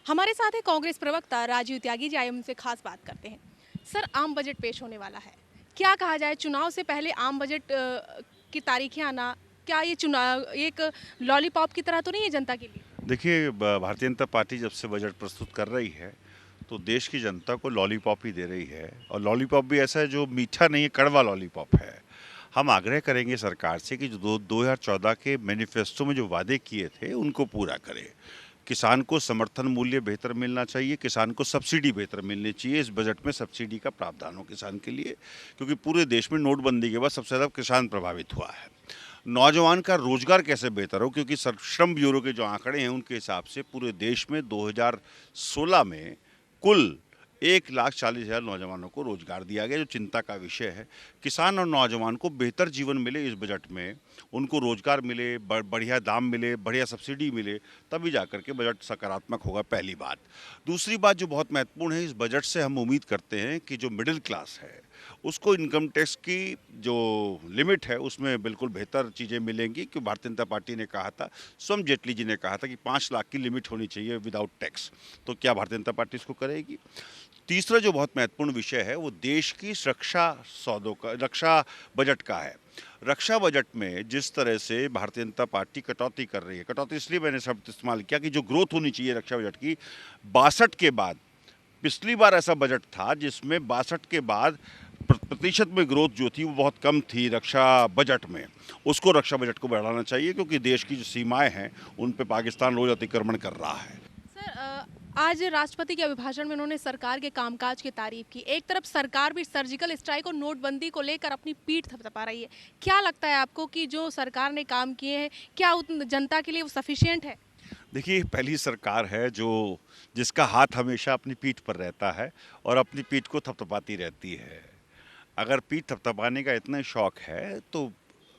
हमारे साथ है कांग्रेस प्रवक्ता राजीव त्यागी जी, आइए उनसे खास बात करते हैं। सर, आम बजट पेश होने वाला है, क्या कहा जाए, चुनाव से पहले आम बजट की तारीखें आना, क्या ये चुनाव एक लॉलीपॉप की तरह तो नहीं है जनता के लिए? देखिए, भारतीय जनता पार्टी जब से बजट प्रस्तुत कर रही है तो देश की जनता को लॉलीपॉप ही दे रही है, और लॉलीपॉप भी ऐसा है जो मीठा नहीं है, कड़वा लॉलीपॉप है। हम आग्रह करेंगे सरकार से कि जो 2014 के मैनिफेस्टो में जो वादे किए थे उनको पूरा करे। किसान को समर्थन मूल्य बेहतर मिलना चाहिए, किसान को सब्सिडी बेहतर मिलनी चाहिए। इस बजट में सब्सिडी का प्रावधान हो किसान के लिए, क्योंकि पूरे देश में नोटबंदी के बाद सबसे ज़्यादा किसान प्रभावित हुआ है। नौजवान का रोजगार कैसे बेहतर हो, क्योंकि श्रम ब्यूरो के जो आंकड़े हैं उनके हिसाब से पूरे देश में 2016 में कुल 1,40,000 नौजवानों को रोजगार दिया गया, जो चिंता का विषय है। किसान और नौजवान को बेहतर जीवन मिले इस बजट में, उनको रोजगार मिले, बढ़िया दाम मिले, बढ़िया सब्सिडी मिले, तभी जाकर के बजट सकारात्मक होगा, पहली बात। दूसरी बात जो बहुत महत्वपूर्ण है, इस बजट से हम उम्मीद करते हैं कि जो मिडिल क्लास है उसको इनकम टैक्स की जो लिमिट है उसमें बिल्कुल बेहतर चीज़ें मिलेंगी। क्योंकि भारतीय जनता पार्टी ने कहा था, स्वयं जेटली जी ने कहा था कि 5 लाख की लिमिट होनी चाहिए विदाउट टैक्स। तो क्या भारतीय जनता पार्टी इसको करेगी? तीसरा जो बहुत महत्वपूर्ण विषय है वो देश की रक्षा बजट का है। रक्षा बजट में जिस तरह से भारतीय जनता पार्टी कटौती कर रही है, कटौती इसलिए मैंने शब्द इस्तेमाल किया कि जो ग्रोथ होनी चाहिए रक्षा बजट की 62 के बाद, पिछली बार ऐसा बजट था जिसमें 62 के बाद प्रतिशत में ग्रोथ जो थी वो बहुत कम थी रक्षा बजट में। उसको रक्षा बजट को बढ़ाना चाहिए, क्योंकि देश की जो सीमाएं हैं उन पे पाकिस्तान रोज अतिक्रमण कर रहा है। सर, आज राष्ट्रपति के अभिभाषण में उन्होंने सरकार के कामकाज की तारीफ की। एक तरफ सरकार भी सर्जिकल स्ट्राइक और नोटबंदी को लेकर अपनी पीठ थपथपा रही है। क्या लगता है आपको कि जो सरकार ने काम किए हैं, क्या जनता के लिए वो सफिशिएंट है? देखिए, पहली सरकार है जो जिसका हाथ हमेशा अपनी पीठ पर रहता है और अपनी पीठ को थपथपाती रहती है। अगर पीठ थपथपाने का इतना शौक है तो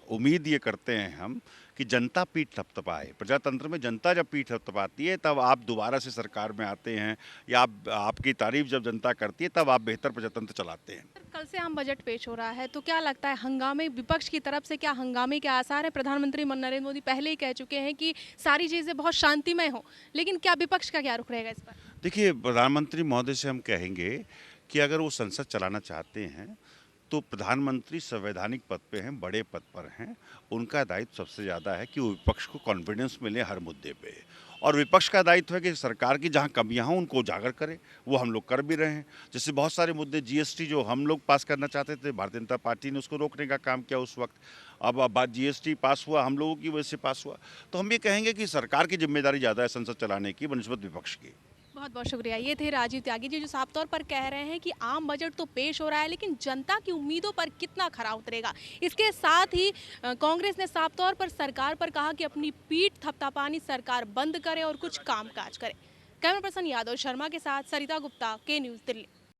उम्मीद ये करते हैं हम कि जनता पीठ थपथपाए। प्रजातंत्र में जनता जब पीठ थपथपाती है तब आप दोबारा से सरकार में आते हैं, या आपकी तारीफ जब जनता करती है तब आप बेहतर प्रजातंत्र चलाते हैं। कल से आम बजट पेश हो रहा है, तो क्या लगता है हंगामे विपक्ष की तरफ से, क्या हंगामे के आसार हैं? प्रधानमंत्री नरेंद्र मोदी पहले ही कह चुके हैं कि सारी चीज़ें बहुत शांतिमय हो, लेकिन क्या विपक्ष का क्या रुख रहेगा इस पर? देखिए, प्रधानमंत्री महोदय से हम कहेंगे कि अगर वो संसद चलाना चाहते हैं तो प्रधानमंत्री संवैधानिक पद पे हैं, बड़े पद पर हैं। उनका दायित्व सबसे ज़्यादा है कि वो विपक्ष को कॉन्फिडेंस मिले हर मुद्दे पे, और विपक्ष का दायित्व है कि सरकार की जहाँ कमियां हों उनको उजागर करे। वो हम लोग कर भी रहे हैं। जैसे बहुत सारे मुद्दे, जीएसटी जो हम लोग पास करना चाहते थे, भारतीय जनता पार्टी ने उसको रोकने का काम किया उस वक्त। अब बात जीएसटी पास हुआ, हम लोगों की वजह से पास हुआ। तो हम ये कहेंगे कि सरकार की जिम्मेदारी ज़्यादा है संसद चलाने की बनिस्बत विपक्ष की। बहुत बहुत शुक्रिया। ये थे राजीव त्यागी जी, जो साफ तौर पर कह रहे हैं कि आम बजट तो पेश हो रहा है, लेकिन जनता की उम्मीदों पर कितना खरा उतरेगा। इसके साथ ही कांग्रेस ने साफ तौर पर सरकार पर कहा कि अपनी पीठ थपथपानी सरकार बंद करे और कुछ काम काज करे। कैमरा पर्सन यादव शर्मा के साथ सरिता गुप्ता, के न्यूज़, दिल्ली।